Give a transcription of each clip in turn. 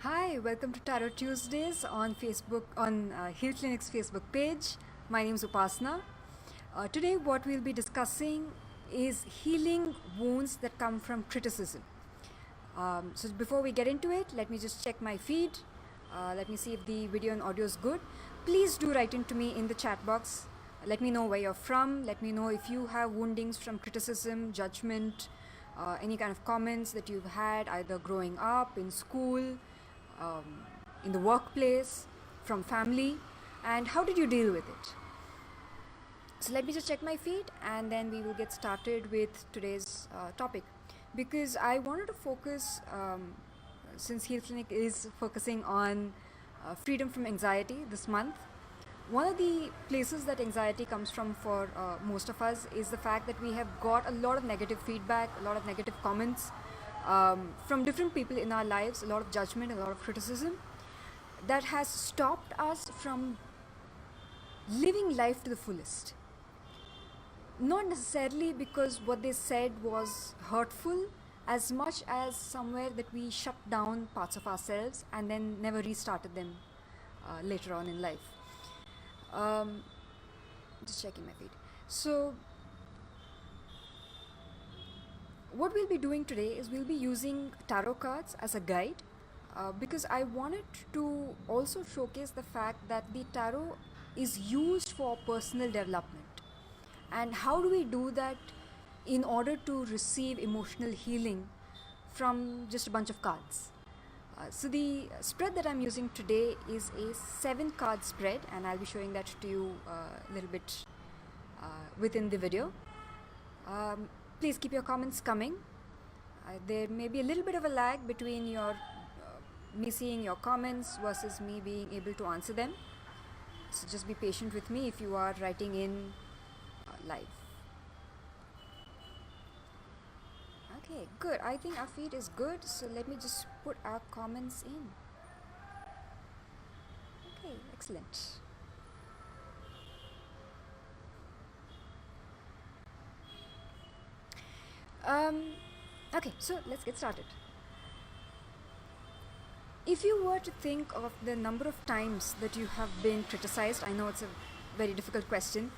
Hi, welcome to Tarot Tuesdays on Facebook, on Healclinic's Facebook page. My name is Upasana. Today, what we'll be discussing is healing wounds that come from criticism. So, before we get into it, let me just check my feed. Let me see if the video and audio is good. Please do write into me in the chat box. Let me know where you're from. Let me know if you have woundings from criticism, judgment, any kind of comments that you've had either growing up, in school, um, in the workplace, from family, and how did you deal with it? So let me just check my feed and then we will get started with today's topic, because I wanted to focus, since Heal Clinic is focusing on freedom from anxiety this month. One of the places that anxiety comes from for most of us is the fact that we have got a lot of negative feedback, a lot of negative comments from different people in our lives, a lot of judgment, a lot of criticism that has stopped us from living life to the fullest. Not necessarily because what they said was hurtful, as much as somewhere that we shut down parts of ourselves and then never restarted them later on in life. Just checking my feed. So what we'll be doing today is we'll be using tarot cards as a guide, because I wanted to also showcase the fact that the tarot is used for personal development. And how do we do that in order to receive emotional healing from just a bunch of cards? So the spread that I'm using today is a 7-card spread, and I'll be showing that to you a little bit within the video. Please keep your comments coming. There may be a little bit of a lag between me seeing your comments versus me being able to answer them. So just be patient with me if you are writing in live. Okay, good. I think our feed is good. So let me just put our comments in. Okay, excellent. Okay, so let's get started. If you were to think of the number of times that you have been criticized, I know it's a very difficult question.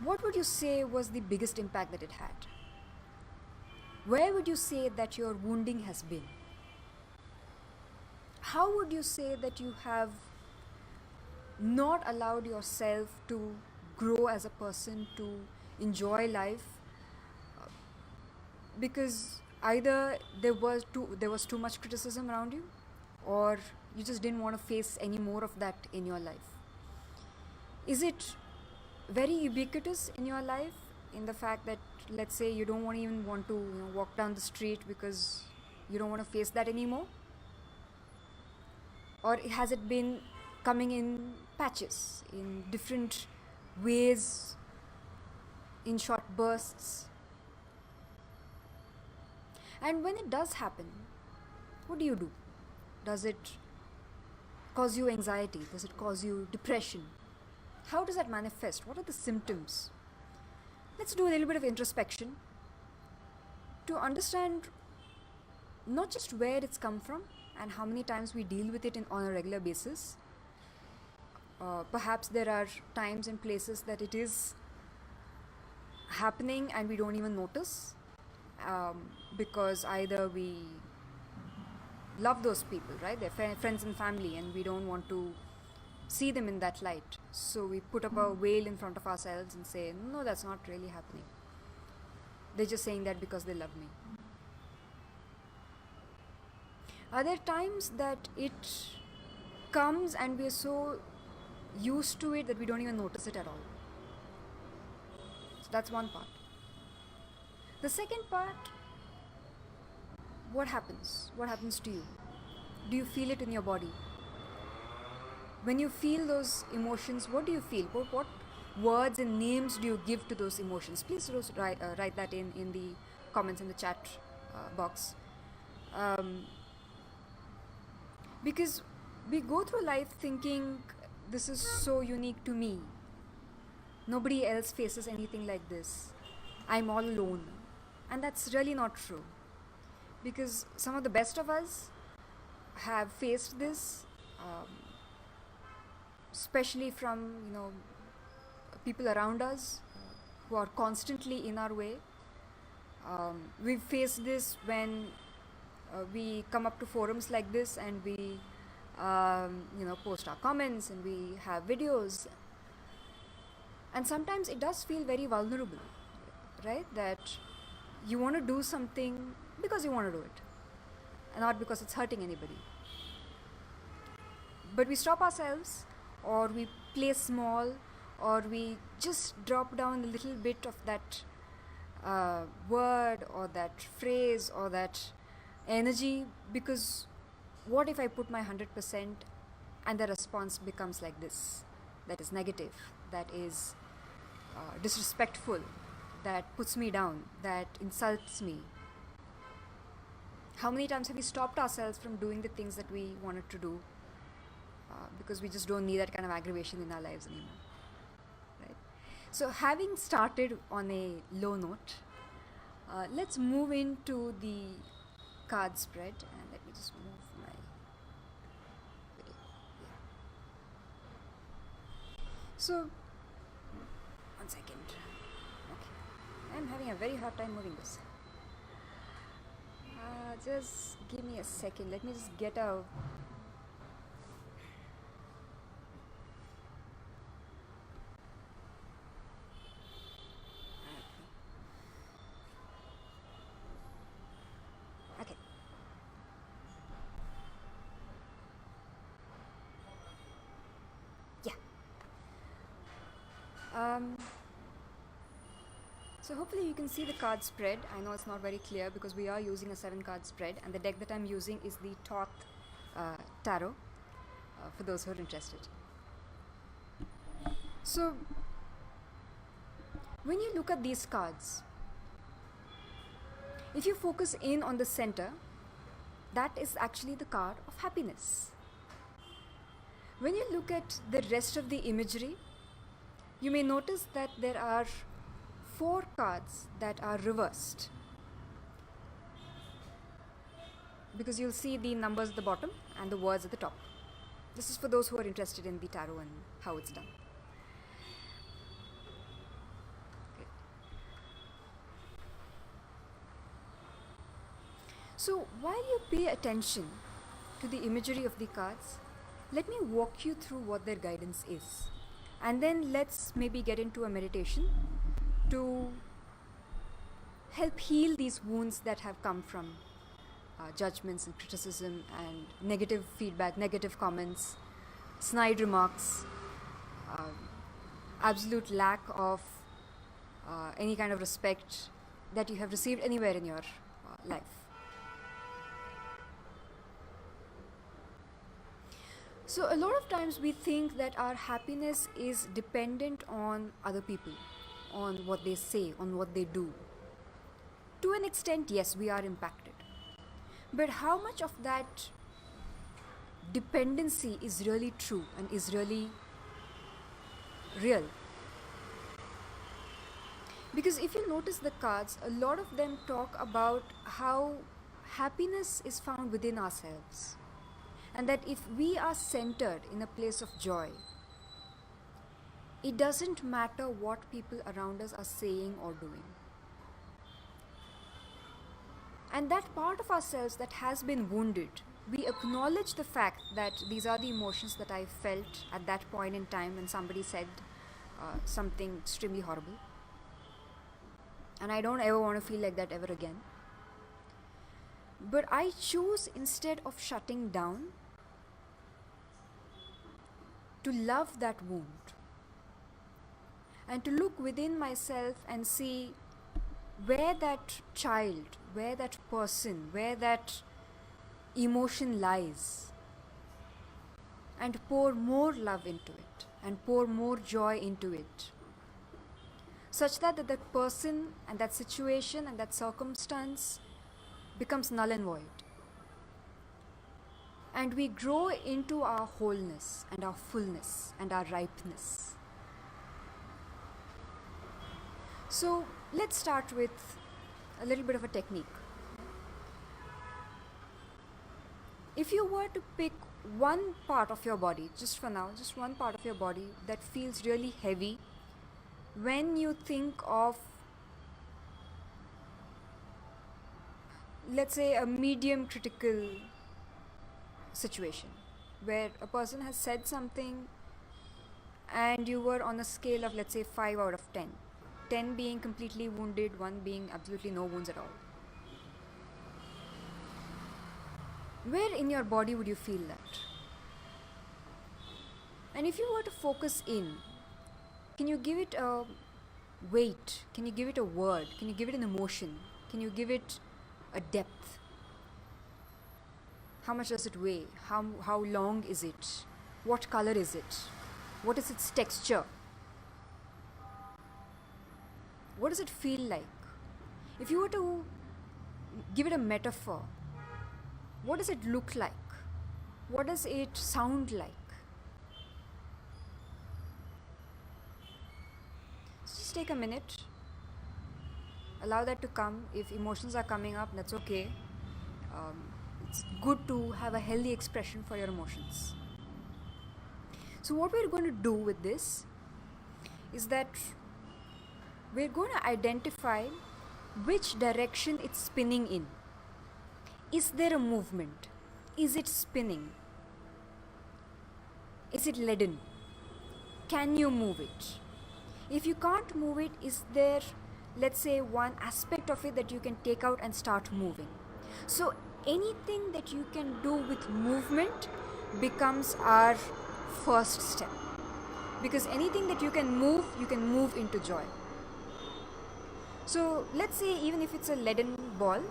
What would you say was the biggest impact that it had? Where would you say that your wounding has been? How would you say that you have not allowed yourself to grow as a person, to enjoy life, because either there was too much criticism around you, or you just didn't want to face any more of that in your life? Is it very ubiquitous in your life, in the fact that, let's say, you don't even want to walk down the street because you don't want to face that anymore? Or has it been coming in patches, in different ways, in short bursts? And when it does happen, what do you do? Does it cause you anxiety? Does it cause you depression? How does that manifest? What are the symptoms? Let's do a little bit of introspection to understand not just where it's come from and how many times we deal with it on a regular basis. Perhaps there are times and places that it is happening and we don't even notice, because either we love those people, right? They're friends and family, and we don't want to see them in that light. So we put up a veil in front of ourselves and say, no, that's not really happening. They're just saying that because they love me. Are there times that it comes and we're so used to it that we don't even notice it at all? So that's one part. The second part, what happens? What happens to you? Do you feel it in your body? When you feel those emotions, what do you feel? What words and names do you give to those emotions? Please write that in the comments in the chat box. Because we go through life thinking, this is so unique to me. Nobody else faces anything like this. I'm all alone. And that's really not true, because some of the best of us have faced this, um, especially from people around us who are constantly in our way. We've faced this when we come up to forums like this and we post our comments and we have videos, and sometimes it does feel very vulnerable, right? That you want to do something because you want to do it and not because it's hurting anybody. But we stop ourselves, or we play small, or we just drop down a little bit of that word or that phrase or that energy, because what if I put my 100% and the response becomes like this, that is negative, that is disrespectful, that puts me down, that insults me? How many times have we stopped ourselves from doing the things that we wanted to do because we just don't need that kind of aggravation in our lives anymore, right? So having started on a low note, let's move into the card spread, and let me just move my video. Yeah. So, 1 second. Okay, I'm having a very hard time moving this. Just give me a second. Let me just get a okay. Yeah. So hopefully you can see the card spread. I know it's not very clear because we are using a 7-card spread, and the deck that I'm using is the Thoth Tarot, for those who are interested. So when you look at these cards, if you focus in on the center, that is actually the card of happiness. When you look at the rest of the imagery, you may notice that there are 4 cards that are reversed, because you'll see the numbers at the bottom and the words at the top. This is for those who are interested in the tarot and how it's done. Okay. So while you pay attention to the imagery of the cards, let me walk you through what their guidance is, and then let's maybe get into a meditation to help heal these wounds that have come from judgments and criticism and negative feedback, negative comments, snide remarks, absolute lack of any kind of respect that you have received anywhere in your life. So a lot of times we think that our happiness is dependent on other people, on what they say, on what they do. To an extent, yes, we are impacted. But how much of that dependency is really true and is really real? Because if you notice the cards, a lot of them talk about how happiness is found within ourselves, and that if we are centered in a place of joy, it doesn't matter what people around us are saying or doing. And that part of ourselves that has been wounded, we acknowledge the fact that these are the emotions that I felt at that point in time when somebody said something extremely horrible. And I don't ever want to feel like that ever again. But I choose, instead of shutting down, to love that wound and to look within myself and see where that child, where that person, where that emotion lies, and pour more love into it and pour more joy into it, such that that person and that situation and that circumstance becomes null and void, and we grow into our wholeness and our fullness and our ripeness. So let's start with a little bit of a technique. If you were to pick one part of your body, just for now, just one part of your body that feels really heavy when you think of, let's say, a medium critical situation where a person has said something and you were on a scale of, let's say, 5 out of 10, 10 being completely wounded, 1 being absolutely no wounds at all. Where in your body would you feel that? And if you were to focus in, can you give it a weight? Can you give it a word? Can you give it an emotion? Can you give it a depth? How much does it weigh? How long is it? What color is it? What is its texture? What does it feel like? If you were to give it a metaphor, what does it look like? What does it sound like? So just take a minute. Allow that to come. If emotions are coming up, that's okay. It's good to have a healthy expression for your emotions. So what we're going to do with this is that we're going to identify which direction it's spinning in. Is there a movement? Is it spinning? Is it leaden? Can you move it? If you can't move it, is there, let's say, one aspect of it that you can take out and start moving? So anything that you can do with movement becomes our first step. Because anything that you can move into joy. So let's say even if it's a leaden ball,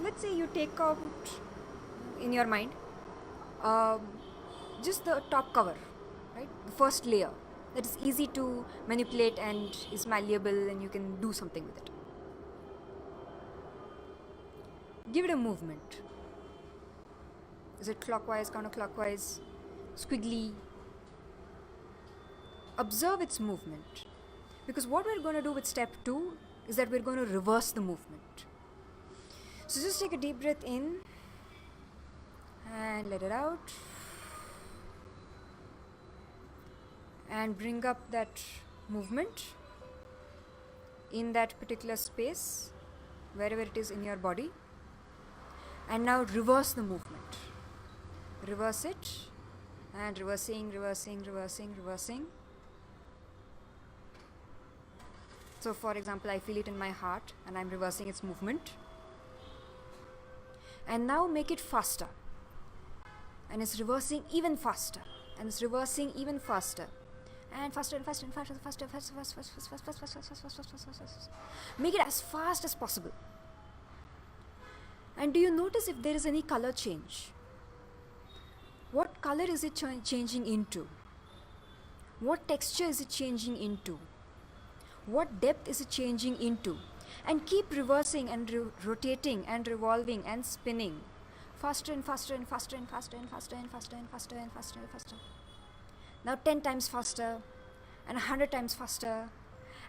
let's say you take out in your mind just the top cover, right? The first layer that is easy to manipulate and is malleable and you can do something with it. Give it a movement. Is it clockwise, counterclockwise, squiggly? Observe its movement. Because what we're going to do with step 2 is that we're going to reverse the movement. So just take a deep breath in and let it out. And bring up that movement in that particular space, wherever it is in your body. And now reverse the movement. Reverse it and reversing. So for example, I feel it in my heart and I'm reversing its movement. And now make it faster. And it's reversing even faster. And it's reversing even faster. And faster and faster and faster. Make it as fast as possible. And do you notice if there is any color change? What color is it changing into? What texture is it changing into? What depth is it changing into? And keep reversing and rotating and revolving and spinning. Faster and faster and faster and faster and faster and faster and faster and faster and faster. Now 10 times faster and 100 times faster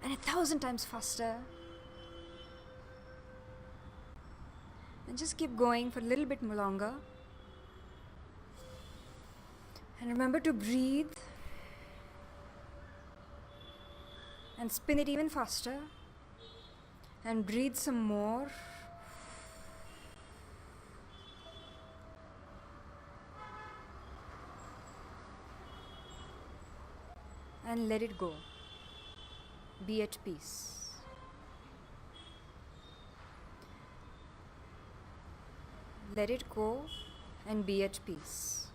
and 1,000 times faster. And just keep going for a little bit more longer. And remember to breathe. And spin it even faster. And breathe some more. And let it go. Be at peace. Let it go and be at peace.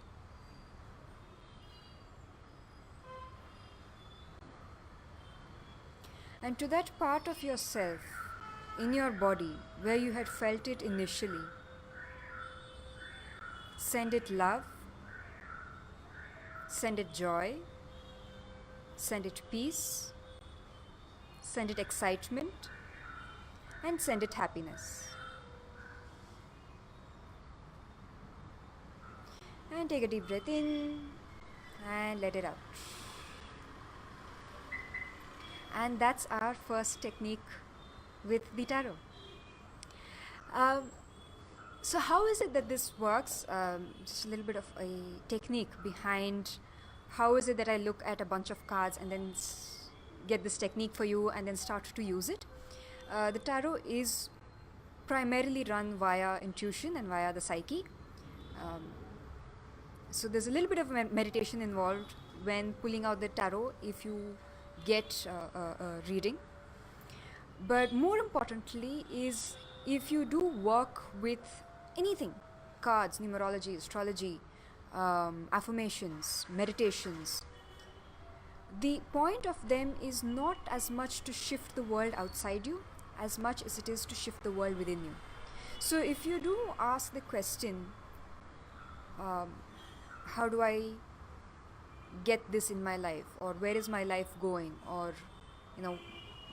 And to that part of yourself in your body where you had felt it initially, send it love, send it joy, send it peace, send it excitement, and send it happiness. And take a deep breath in and let it out. And that's our first technique with the tarot. Um, so how is it that this works? Just a little bit of a technique behind how is it that I look at a bunch of cards and then get this technique for you and then start to use it. The tarot is primarily run via intuition and via the psyche. Um, so there's a little bit of meditation involved when pulling out the tarot if you get a reading. But more importantly is if you do work with anything, cards, numerology, astrology, affirmations, meditations, the point of them is not as much to shift the world outside you as much as it is to shift the world within you. So if you do ask the question, how do I get this in my life, or where is my life going, or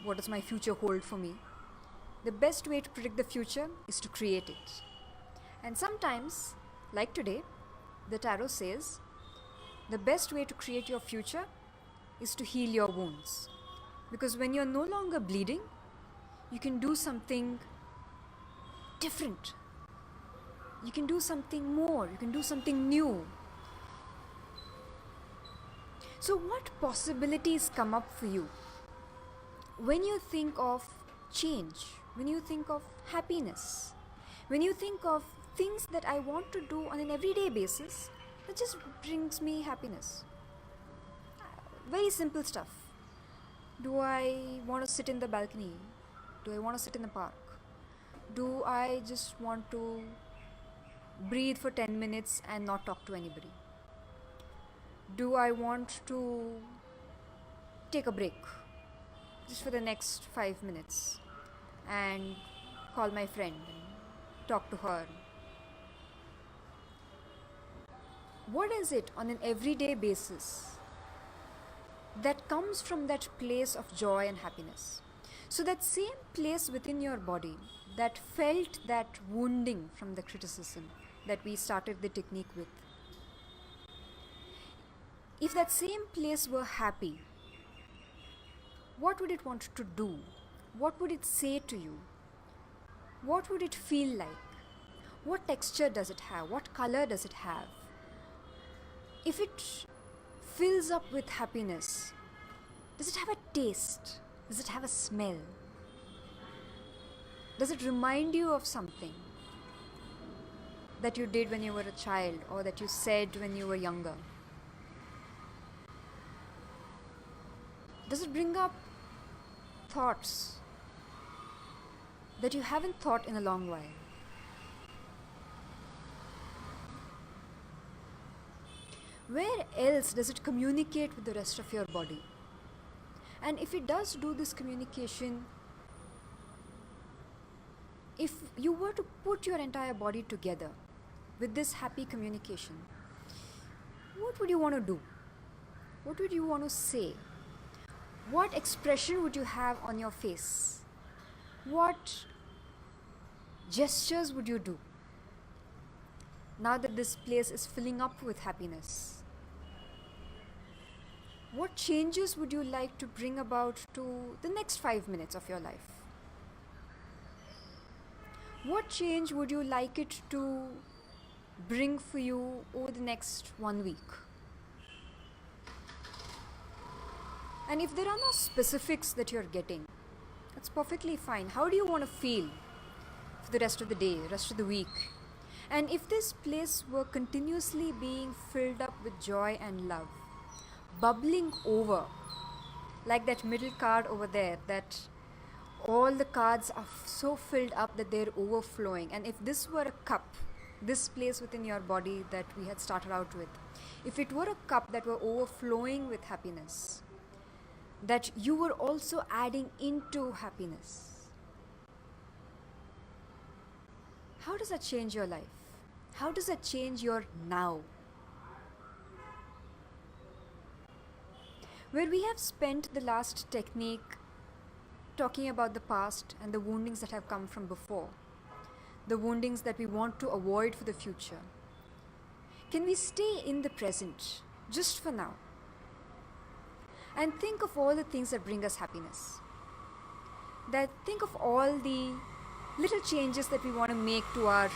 what does my future hold for me, the best way to predict the future is to create it. And sometimes, like today, the tarot says the best way to create your future is to heal your wounds, because when you're no longer bleeding, you can do something different, you can do something more, you can do something new. So what possibilities come up for you when you think of change, when you think of happiness, when you think of things that I want to do on an everyday basis that just brings me happiness? Very simple stuff. Do I want to sit in the balcony? Do I want to sit in the park? Do I just want to breathe for 10 minutes and not talk to anybody? Do I want to take a break just for the next 5 minutes and call my friend and talk to her? What is it on an everyday basis that comes from that place of joy and happiness? So that same place within your body that felt that wounding from the criticism that we started the technique with, if that same place were happy, what would it want to do? What would it say to you? What would it feel like? What texture does it have? What color does it have? If it fills up with happiness, does it have a taste? Does it have a smell? Does it remind you of something that you did when you were a child, or that you said when you were younger? Does it bring up thoughts that you haven't thought in a long while? Where else does it communicate with the rest of your body? And if it does do this communication, if you were to put your entire body together with this happy communication, what would you want to do? What would you want to say? What expression would you have on your face? What gestures would you do now that this place is filling up with happiness? What changes would you like to bring about to the next 5 minutes of your life? What change would you like it to bring for you over the next 1 week? And if there are no specifics that you're getting, that's perfectly fine. How do you want to feel for the rest of the day, rest of the week? And if this place were continuously being filled up with joy and love, bubbling over, like that middle card over there, that all the cards are so filled up that they're overflowing. And if this were a cup, this place within your body that we had started out with, if it were a cup that were overflowing with happiness, that you were also adding into happiness, how does that change your life? How does that change your now? Where we have spent the last technique talking about the past and the woundings that have come from before, the woundings that we want to avoid for the future, can we stay in the present just for now and think of all the things that bring us happiness? That think of all the little changes that we want to make to our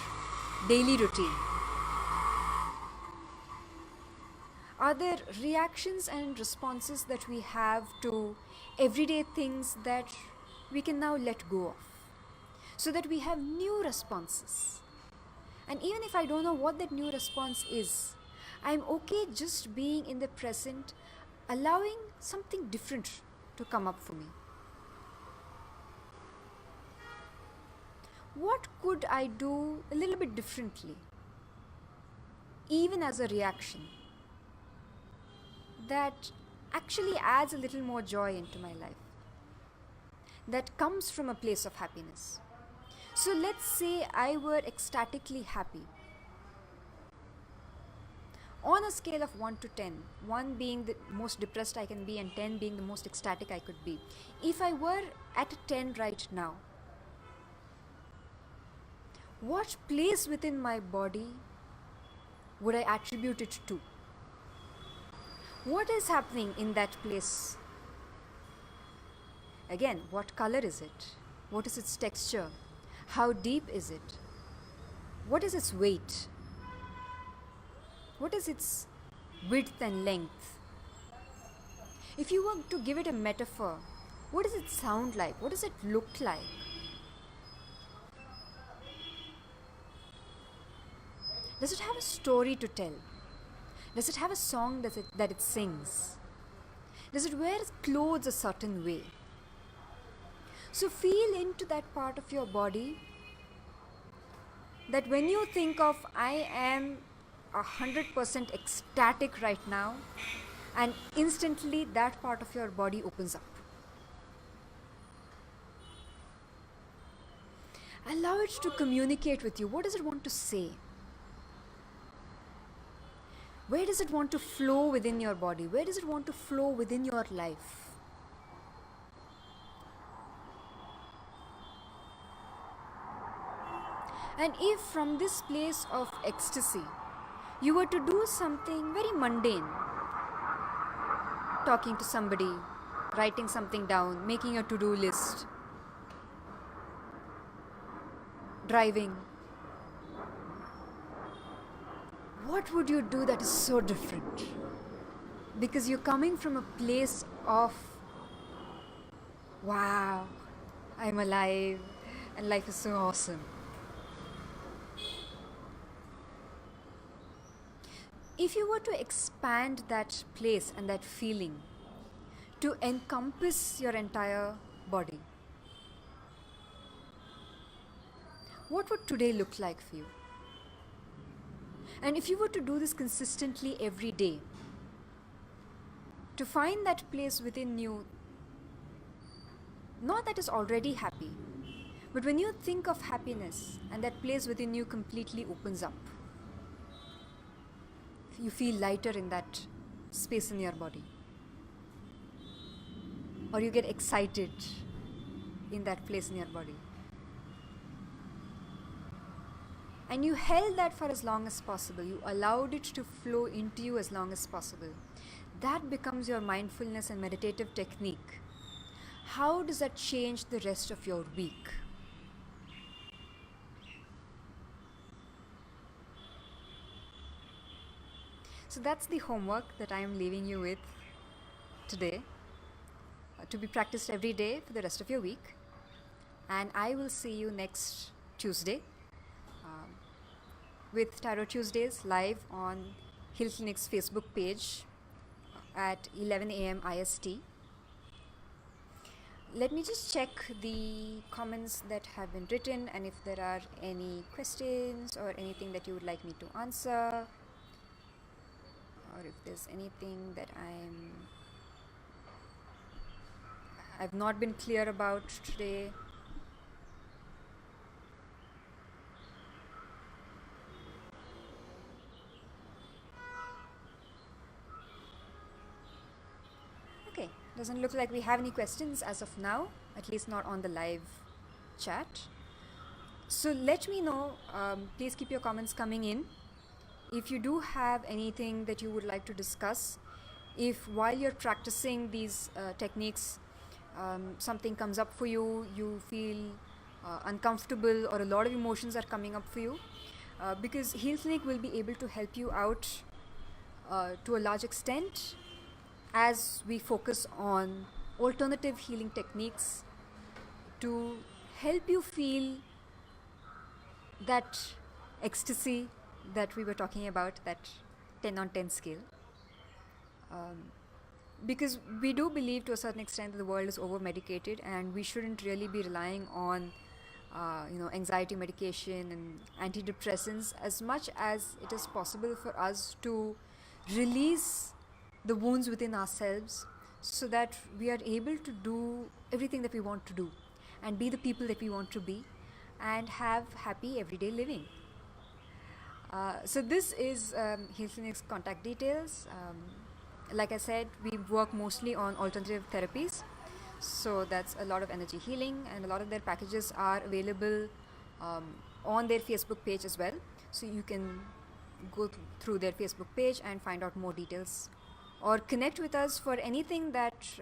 daily routine? Are there reactions and responses that we have to everyday things that we can now let go of, so that we have new responses? And even if I don't know what that new response is, I'm okay just being in the present, allowing something different to come up for me. What could I do a little bit differently, even as a reaction, that actually adds a little more joy into my life, that comes from a place of happiness? So let's say I were ecstatically happy. On a scale of 1 to 10, 1 being the most depressed I can be and 10 being the most ecstatic I could be. If I were at a 10 right now, what place within my body would I attribute it to? What is happening in that place? Again, what color is it? What is its texture? How deep is it? What is its weight? What is its width and length? If you were to give it a metaphor, what does it sound like? What does it look like? Does it have a story to tell? Does it have a song that it sings? Does it wear clothes a certain way? So feel into that part of your body, that when you think of I am 100% ecstatic right now, and instantly that part of your body opens up. Allow it to communicate with you. What does it want to say? Where does it want to flow within your body? Where does it want to flow within your life? And if from this place of ecstasy, you were to do something very mundane, talking to somebody, writing something down, making a to-do list, driving, what would you do that is so different? Because you're coming from a place of, wow, I'm alive and life is so awesome. If you were to expand that place and that feeling to encompass your entire body, what would today look like for you? And if you were to do this consistently every day, to find that place within you, not that is already happy, but when you think of happiness and that place within you completely opens up, you feel lighter in that space in your body, or you get excited in that place in your body, and you held that for as long as possible, you allowed it to flow into you as long as possible, that becomes your mindfulness and meditative technique. How does that change the rest of your week? So that's the homework that I am leaving you with today, to be practiced every day for the rest of your week. And I will see you next Tuesday with Tarot Tuesdays live on Healclinic's Facebook page at 11 a.m. IST. Let me just check the comments that have been written, and if there are any questions or anything that you would like me to answer, or if there's anything that I've not been clear about today. Okay, doesn't look like we have any questions as of now, at least not on the live chat. So let me know, please keep your comments coming in. If you do have anything that you would like to discuss, if while you're practicing these techniques, something comes up for you, you feel uncomfortable or a lot of emotions are coming up for you, because Healclinic will be able to help you out to a large extent as we focus on alternative healing techniques to help you feel that ecstasy that we were talking about, that 10 on 10 scale. Because we do believe to a certain extent that the world is over medicated and we shouldn't really be relying on anxiety medication and antidepressants as much as it is possible for us to release the wounds within ourselves so that we are able to do everything that we want to do and be the people that we want to be and have happy everyday living. So this is Healclinic's contact details. Like I said, we work mostly on alternative therapies. So that's a lot of energy healing, and a lot of their packages are available on their Facebook page as well. So you can go through their Facebook page and find out more details, or connect with us for anything that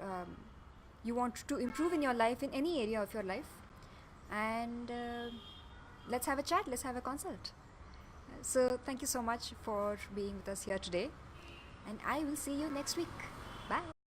you want to improve in your life, in any area of your life. And let's have a chat, let's have a consult. So thank you so much for being with us here today, and I will see you next week. Bye.